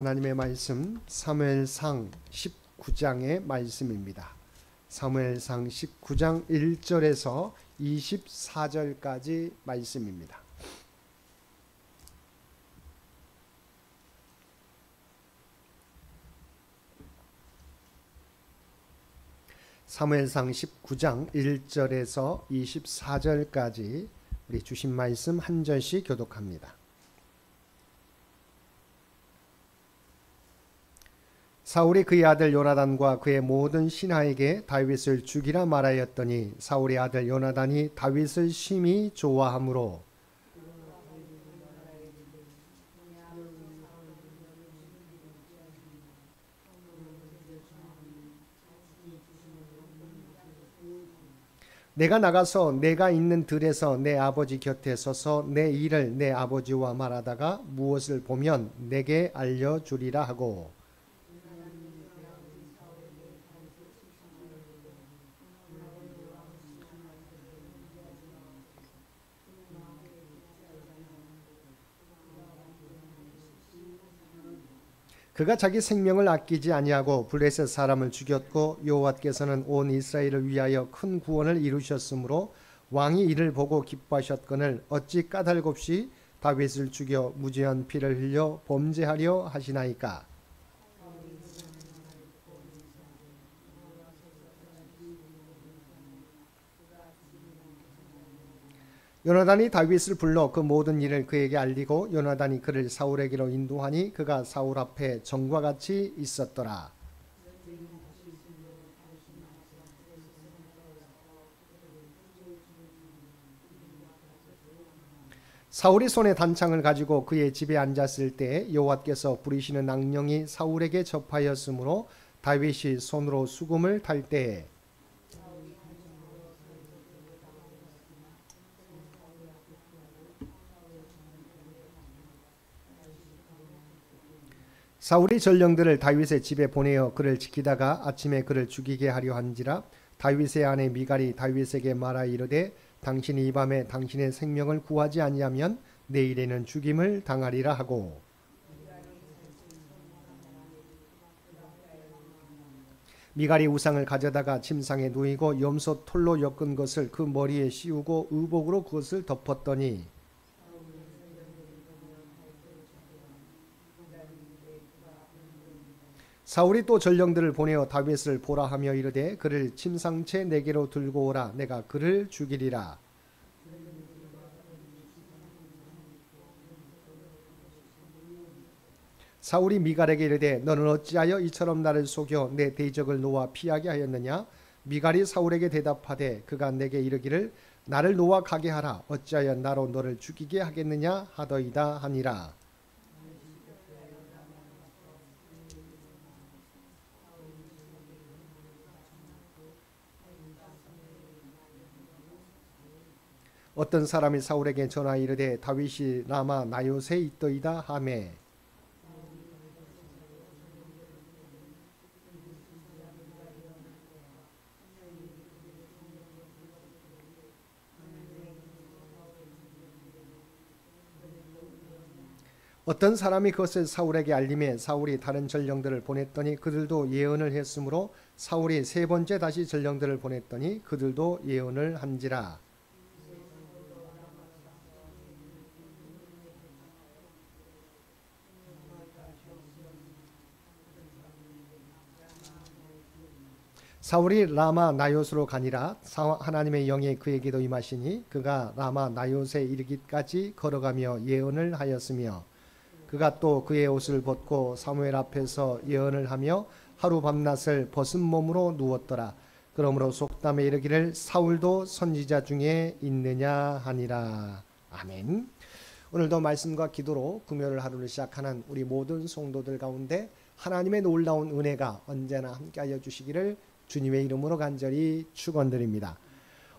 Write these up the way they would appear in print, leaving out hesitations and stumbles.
하나님의 말씀 사무엘상 19장의 말씀입니다. 사무엘상 19장 1절에서 24절까지 말씀입니다. 사무엘상 19장 1절에서 24절까지 우리 주신 말씀 한 절씩 교독합니다. 사울이 그의 아들 요나단과 그의 모든 신하에게 다윗을 죽이라 말하였더니 사울의 아들 요나단이 다윗을 심히 좋아하므로 내가 나가서 내가 있는 들에서 내 아버지 곁에 서서 내 일을 내 아버지와 말하다가 무엇을 보면 내게 알려주리라 하고 그가 자기 생명을 아끼지 아니하고 블레셋 사람을 죽였고 여호와께서는 온 이스라엘을 위하여 큰 구원을 이루셨으므로 왕이 이를 보고 기뻐하셨거늘 어찌 까닭없이 다윗을 죽여 무죄한 피를 흘려 범죄하려 하시나이까. 요나단이 다윗을 불러 그 모든 일을 그에게 알리고 요나단이 그를 사울에게로 인도하니 그가 사울 앞에 전과 같이 있었더라. 사울이 손에 단창을 가지고 그의 집에 앉았을 때 여호와께서 부리시는 악령이 사울에게 접하였으므로 다윗이 손으로 수금을 탈 때에 사울이 전령들을 다윗의 집에 보내어 그를 지키다가 아침에 그를 죽이게 하려 한지라. 다윗의 아내 미갈이 다윗에게 말하 이르되 당신이 이 밤에 당신의 생명을 구하지 아니하면 내일에는 죽임을 당하리라 하고 미갈이 우상을 가져다가 침상에 누이고 염소 털로 엮은 것을 그 머리에 씌우고 의복으로 그것을 덮었더니 사울이 또 전령들을 보내어 다윗을 보라 하며 이르되 그를 침상채 내게로 들고 오라. 내가 그를 죽이리라. 사울이 미갈에게 이르되 너는 어찌하여 이처럼 나를 속여 내 대적을 놓아 피하게 하였느냐. 미갈이 사울에게 대답하되 그가 내게 이르기를 나를 놓아 가게 하라. 어찌하여 나로 너를 죽이게 하겠느냐 하더이다 하니라. 어떤 사람이 사울에게 전하여 이르되 다윗이 라마 나요스에 있더이다 하매 어떤 사람이 그것을 사울에게 알림해 사울이 다른 전령들을 보냈더니 그들도 예언을 했으므로 사울이 세 번째 다시 전령들을 보냈더니 그들도 예언을 한지라. 사울이 라마 나요스로 가니라. 하나님의 영이 그에게도 임하시니 그가 라마 나요스에 이르기까지 걸어가며 예언을 하였으며 그가 또 그의 옷을 벗고 사무엘 앞에서 예언을 하며 하루 밤낮을 벗은 몸으로 누웠더라. 그러므로 속담에 이르기를 사울도 선지자 중에 있느냐 하니라. 아멘. 오늘도 말씀과 기도로 금요일 하루를 시작하는 우리 모든 성도들 가운데 하나님의 놀라운 은혜가 언제나 함께하여 주시기를 주님의 이름으로 간절히 축원드립니다.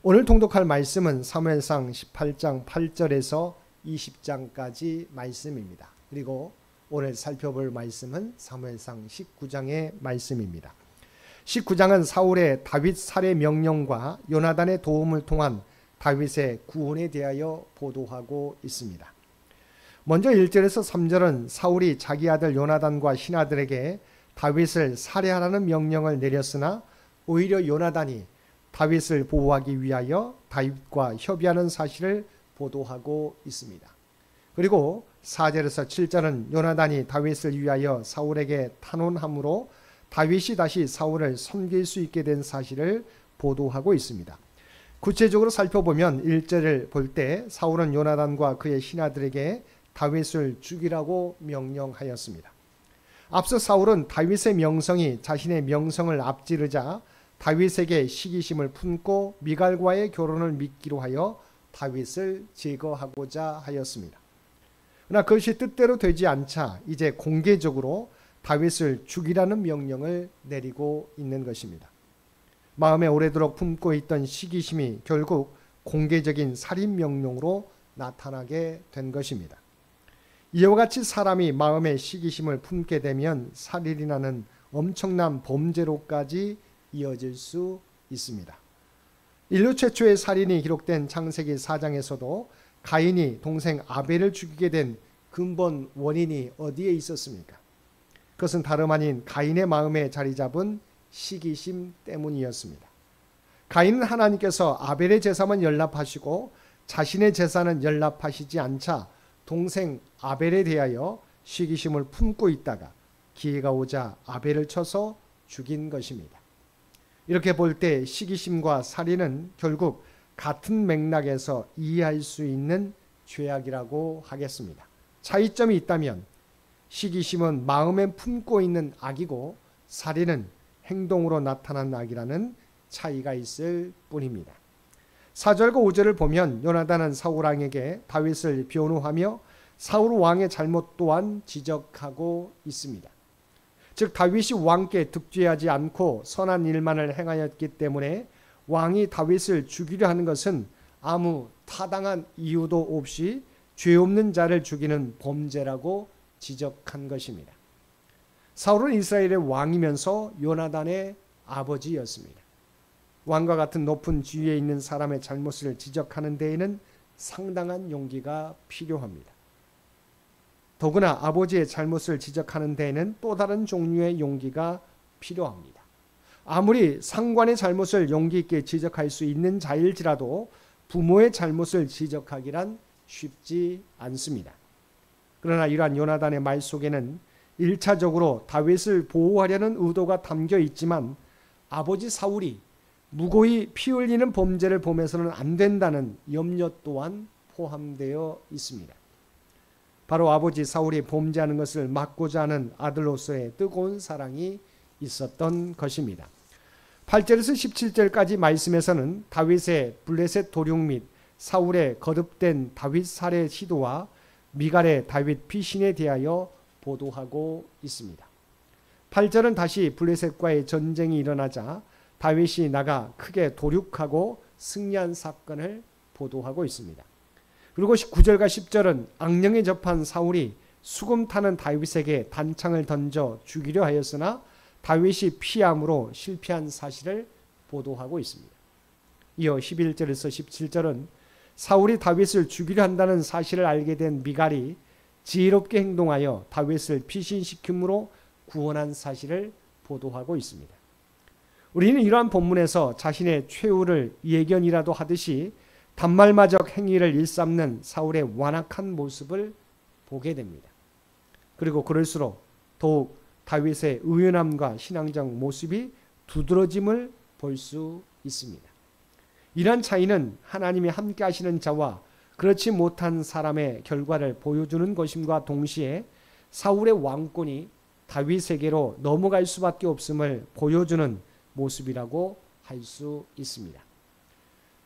오늘 통독할 말씀은 사무엘상 18장 8절에서 20장까지 말씀입니다. 그리고 오늘 살펴볼 말씀은 사무엘상 19장의 말씀입니다. 19장은 사울의 다윗 살해 명령과 요나단의 도움을 통한 다윗의 구원에 대하여 보도하고 있습니다. 먼저 1절에서 3절은 사울이 자기 아들 요나단과 신하들에게 다윗을 살해하라는 명령을 내렸으나 오히려 요나단이 다윗을 보호하기 위하여 다윗과 협의하는 사실을 보도하고 있습니다. 그리고 4절에서 7절은 요나단이 다윗을 위하여 사울에게 탄원함으로 다윗이 다시 사울을 섬길 수 있게 된 사실을 보도하고 있습니다. 구체적으로 살펴보면 1절을 볼 때 사울은 요나단과 그의 신하들에게 다윗을 죽이라고 명령하였습니다. 앞서 사울은 다윗의 명성이 자신의 명성을 앞지르자 다윗에게 시기심을 품고 미갈과의 결혼을 맺기로 하여 다윗을 제거하고자 하였습니다. 그러나 그것이 뜻대로 되지 않자 이제 공개적으로 다윗을 죽이라는 명령을 내리고 있는 것입니다. 마음에 오래도록 품고 있던 시기심이 결국 공개적인 살인 명령으로 나타나게 된 것입니다. 이와 같이 사람이 마음에 시기심을 품게 되면 살인이라는 엄청난 범죄로까지 이어질 수 있습니다. 인류 최초의 살인이 기록된 창세기 4장에서도 가인이 동생 아벨을 죽이게 된 근본 원인이 어디에 있었습니까? 그것은 다름 아닌 가인의 마음에 자리 잡은 시기심 때문이었습니다. 가인은 하나님께서 아벨의 제사만 연락하시고 자신의 제사는 연락하시지 않자 동생 아벨에 대하여 시기심을 품고 있다가 기회가 오자 아벨을 쳐서 죽인 것입니다. 이렇게 볼 때 시기심과 살인은 결국 같은 맥락에서 이해할 수 있는 죄악이라고 하겠습니다. 차이점이 있다면 시기심은 마음에 품고 있는 악이고 살인은 행동으로 나타난 악이라는 차이가 있을 뿐입니다. 4절과 5절을 보면 요나단은 사울 왕에게 다윗을 변호하며 사울 왕의 잘못 또한 지적하고 있습니다. 즉 다윗이 왕께 득죄하지 않고 선한 일만을 행하였기 때문에 왕이 다윗을 죽이려 하는 것은 아무 타당한 이유도 없이 죄 없는 자를 죽이는 범죄라고 지적한 것입니다. 사울은 이스라엘의 왕이면서 요나단의 아버지였습니다. 왕과 같은 높은 지위에 있는 사람의 잘못을 지적하는 데에는 상당한 용기가 필요합니다. 더구나 아버지의 잘못을 지적하는 데에는 또 다른 종류의 용기가 필요합니다. 아무리 상관의 잘못을 용기 있게 지적할 수 있는 자일지라도 부모의 잘못을 지적하기란 쉽지 않습니다. 그러나 이러한 요나단의 말 속에는 1차적으로 다윗을 보호하려는 의도가 담겨 있지만 아버지 사울이 무고히 피 흘리는 범죄를 범해서는 안 된다는 염려 또한 포함되어 있습니다. 바로 아버지 사울이 범죄하는 것을 막고자 하는 아들로서의 뜨거운 사랑이 있었던 것입니다. 8절에서 17절까지 말씀에서는 다윗의 블레셋 도륙 및 사울의 거듭된 다윗 살해 시도와 미갈의 다윗 피신에 대하여 보도하고 있습니다. 8절은 다시 블레셋과의 전쟁이 일어나자 다윗이 나가 크게 도륙하고 승리한 사건을 보도하고 있습니다. 그리고 9절과 10절은 악령에 접한 사울이 수금 타는 다윗에게 단창을 던져 죽이려 하였으나 다윗이 피함으로 실패한 사실을 보도하고 있습니다. 이어 11절에서 17절은 사울이 다윗을 죽이려 한다는 사실을 알게 된 미갈이 지혜롭게 행동하여 다윗을 피신시킴으로 구원한 사실을 보도하고 있습니다. 우리는 이러한 본문에서 자신의 최후를 예견이라도 하듯이 단말마적 행위를 일삼는 사울의 완악한 모습을 보게 됩니다. 그리고 그럴수록 더욱 다윗의 의연함과 신앙적 모습이 두드러짐을 볼 수 있습니다. 이러한 차이는 하나님이 함께 하시는 자와 그렇지 못한 사람의 결과를 보여주는 것임과 동시에 사울의 왕권이 다윗에게로 넘어갈 수밖에 없음을 보여주는 모습이라고 할 수 있습니다.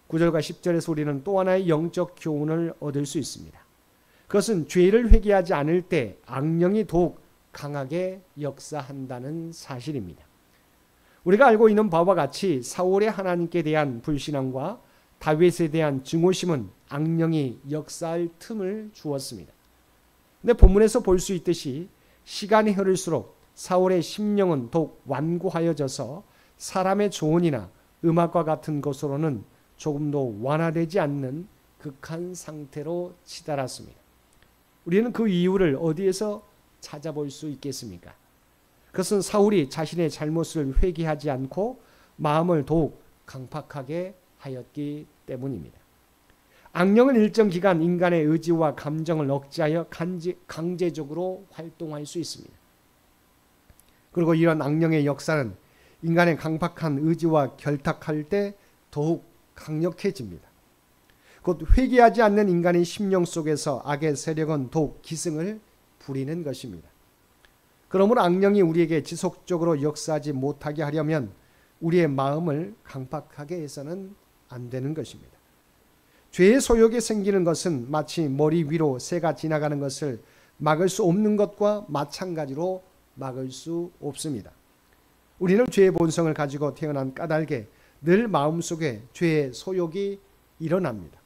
9절과 10절에서 우리는 또 하나의 영적 교훈을 얻을 수 있습니다. 그것은 죄를 회개하지 않을 때 악령이 더욱 강하게 역사한다는 사실입니다. 우리가 알고 있는 바와 같이 사울의 하나님께 대한 불신앙과 다윗에 대한 증오심은 악령이 역사할 틈을 주었습니다. 근데 본문에서 볼 수 있듯이 시간이 흐를수록 사울의 심령은 더욱 완고하여져서 사람의 조언이나 음악과 같은 것으로는 조금도 완화되지 않는 극한 상태로 치달았습니다. 우리는 그 이유를 어디에서 찾아볼 수 있겠습니까? 그것은 사울이 자신의 잘못을 회개하지 않고 마음을 더욱 강팍하게 하였기 때문입니다. 악령은 일정 기간 인간의 의지와 감정을 억제하여 강제적으로 활동할 수 있습니다. 그리고 이런 악령의 역사는 인간의 강팍한 의지와 결탁할 때 더욱 강력해집니다. 곧 회개하지 않는 인간의 심령 속에서 악의 세력은 더욱 기승을 부리는 것입니다. 그러므로 악령이 우리에게 지속적으로 역사하지 못하게 하려면 우리의 마음을 강팍하게 해서는 안 되는 것입니다. 죄의 소욕이 생기는 것은 마치 머리 위로 새가 지나가는 것을 막을 수 없는 것과 마찬가지로 막을 수 없습니다. 우리는 죄의 본성을 가지고 태어난 까닭에 늘 마음속에 죄의 소욕이 일어납니다.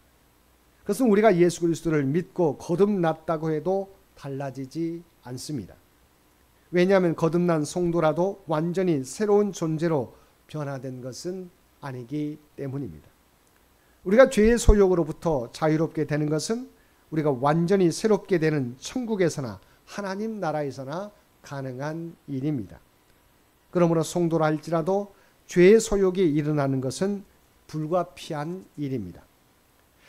그것은 우리가 예수 그리스도를 믿고 거듭났다고 해도 달라지지 않습니다. 왜냐하면 거듭난 성도라도 완전히 새로운 존재로 변화된 것은 아니기 때문입니다. 우리가 죄의 소욕으로부터 자유롭게 되는 것은 우리가 완전히 새롭게 되는 천국에서나 하나님 나라에서나 가능한 일입니다. 그러므로 성도라 할지라도 죄의 소욕이 일어나는 것은 불가피한 일입니다.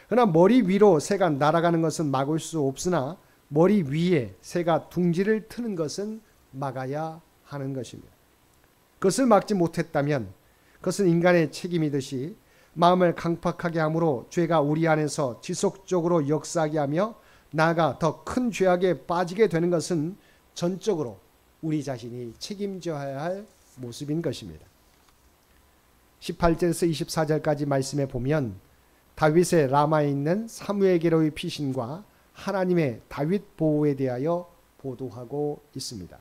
그러나 머리 위로 새가 날아가는 것은 막을 수 없으나 머리 위에 새가 둥지를 트는 것은 막아야 하는 것입니다. 그것을 막지 못했다면 그것은 인간의 책임이듯이 마음을 강팍하게 함으로 죄가 우리 안에서 지속적으로 역사하게 하며 나아가 더 큰 죄악에 빠지게 되는 것은 전적으로 우리 자신이 책임져야 할 모습인 것입니다. 18절에서 24절까지 말씀에 보면 다윗의 라마에 있는 사무엘계로의 피신과 하나님의 다윗 보호에 대하여 보도하고 있습니다.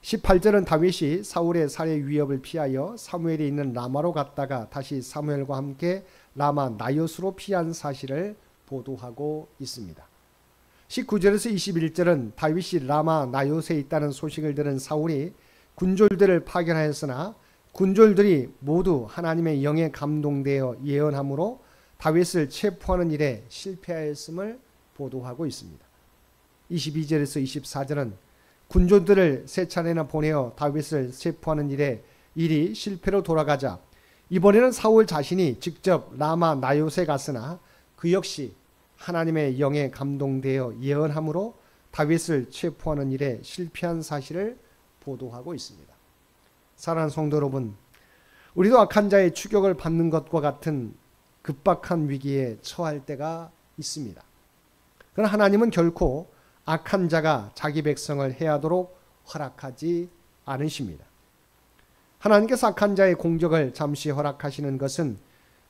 18절은 다윗이 사울의 살해 위협을 피하여 사무엘이 있는 라마로 갔다가 다시 사무엘과 함께 라마 나요스로 피한 사실을 보도하고 있습니다. 19절에서 21절은 다윗이 라마 나요스에 있다는 소식을 들은 사울이 군졸들을 파견하였으나 군졸들이 모두 하나님의 영에 감동되어 예언함으로 다윗을 체포하는 일에 실패하였음을 보도하고 있습니다. 22절에서 24절은 군졸들을 세 차례나 보내어 다윗을 체포하는 일이 실패로 돌아가자 이번에는 사울 자신이 직접 라마 나요스에 갔으나 그 역시 하나님의 영에 감동되어 예언함으로 다윗을 체포하는 일에 실패한 사실을 보도하고 있습니다. 사랑하는 성도 여러분, 우리도 악한 자의 추격을 받는 것과 같은 급박한 위기에 처할 때가 있습니다. 그러나 하나님은 결코 악한 자가 자기 백성을 해하도록 허락하지 않으십니다. 하나님께서 악한 자의 공격을 잠시 허락하시는 것은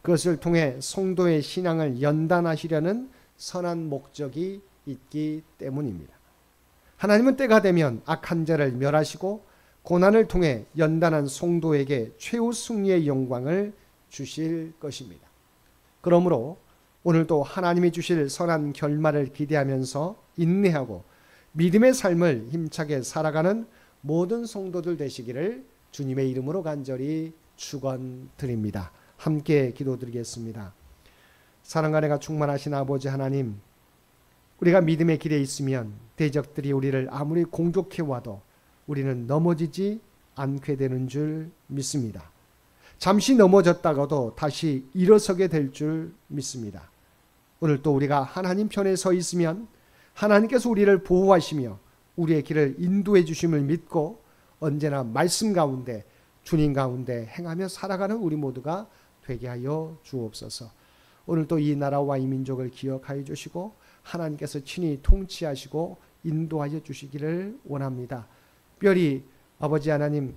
그것을 통해 성도의 신앙을 연단하시려는 선한 목적이 있기 때문입니다. 하나님은 때가 되면 악한 자를 멸하시고 고난을 통해 연단한 성도에게 최후 승리의 영광을 주실 것입니다. 그러므로 오늘도 하나님이 주실 선한 결말을 기대하면서 인내하고 믿음의 삶을 힘차게 살아가는 모든 성도들 되시기를 주님의 이름으로 간절히 축원드립니다. 함께 기도드리겠습니다. 사랑과 은혜가 충만하신 아버지 하나님, 우리가 믿음의 길에 있으면 대적들이 우리를 아무리 공격해와도 우리는 넘어지지 않게 되는 줄 믿습니다. 잠시 넘어졌다가도 다시 일어서게 될 줄 믿습니다. 오늘 또 우리가 하나님 편에 서 있으면 하나님께서 우리를 보호하시며 우리의 길을 인도해 주심을 믿고 언제나 말씀 가운데 주님 가운데 행하며 살아가는 우리 모두가 되게 하여 주옵소서. 오늘 또 이 나라와 이 민족을 기억하여 주시고 하나님께서 친히 통치하시고 인도하여 주시기를 원합니다. 특별히 아버지 하나님,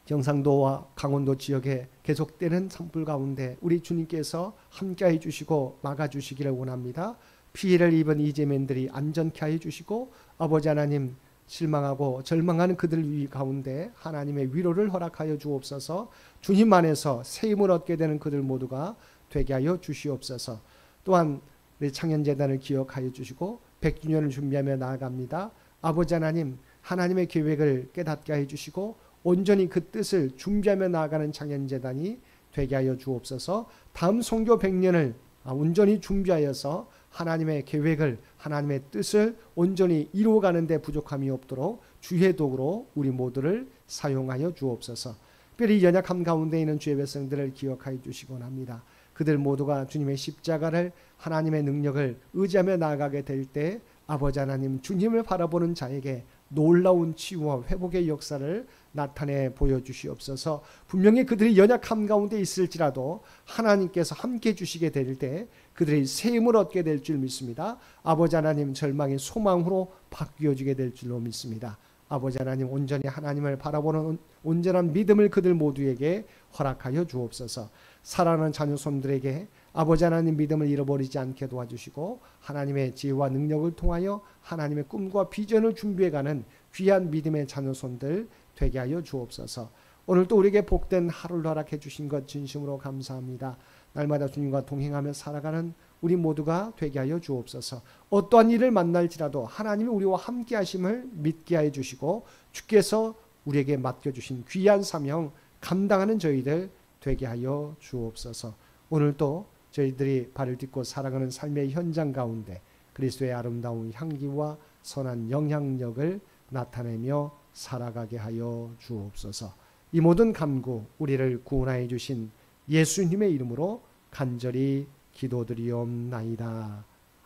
경상도와 강원도 지역에 계속되는 산불 가운데 우리 주님께서 함께해 주시고 막아주시기를 원합니다. 피해를 입은 이재민들이 안전케 하여 주시고 아버지 하나님, 실망하고 절망하는 그들 가운데 하나님의 위로를 허락하여 주옵소서. 주님 안에서 새 힘을 얻게 되는 그들 모두가 되게 하여 주시옵소서. 또한 우리 창현재단을 기억하여 주시고 100주년을 준비하며 나아갑니다. 아버지 하나님, 하나님의 계획을 깨닫게 해 주시고 온전히 그 뜻을 준비하며 나아가는 창현재단이 되게 하여 주옵소서. 다음 선교 100년을 온전히 준비하여서 하나님의 계획을, 하나님의 뜻을 온전히 이루어가는 데 부족함이 없도록 주의 도구로 우리 모두를 사용하여 주옵소서. 특별히 연약함 가운데 있는 주의 백성들을 기억하여 주시곤 합니다. 그들 모두가 주님의 십자가를, 하나님의 능력을 의지하며 나아가게 될 때 아버지 하나님, 주님을 바라보는 자에게 놀라운 치유와 회복의 역사를 나타내 보여주시옵소서. 분명히 그들이 연약함 가운데 있을지라도 하나님께서 함께 주시게 될 때 그들이 새 힘을 얻게 될 줄 믿습니다. 아버지 하나님, 절망이 소망으로 바뀌어지게 될 줄로 믿습니다. 아버지 하나님, 온전히 하나님을 바라보는 온전한 믿음을 그들 모두에게 허락하여 주옵소서. 사랑하는 자녀손들에게 아버지 하나님 믿음을 잃어버리지 않게 도와주시고 하나님의 지혜와 능력을 통하여 하나님의 꿈과 비전을 준비해가는 귀한 믿음의 자녀손들 되게 하여 주옵소서. 오늘도 우리에게 복된 하루를 허락해 주신 것 진심으로 감사합니다. 날마다 주님과 동행하며 살아가는 우리 모두가 되게 하여 주옵소서. 어떠한 일을 만날지라도 하나님이 우리와 함께 하심을 믿게 하여 주시고 주께서 우리에게 맡겨주신 귀한 사명 감당하는 저희들 되게 하여 주옵소서. 오늘도 저희들이 발을 딛고 살아가는 삶의 현장 가운데 그리스도의 아름다운 향기와 선한 영향력을 나타내며 살아가게 하여 주옵소서. 이 모든 간구 우리를 구원하여 주신 예수님의 이름으로 간절히 기도드리옵나이다.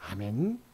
아멘.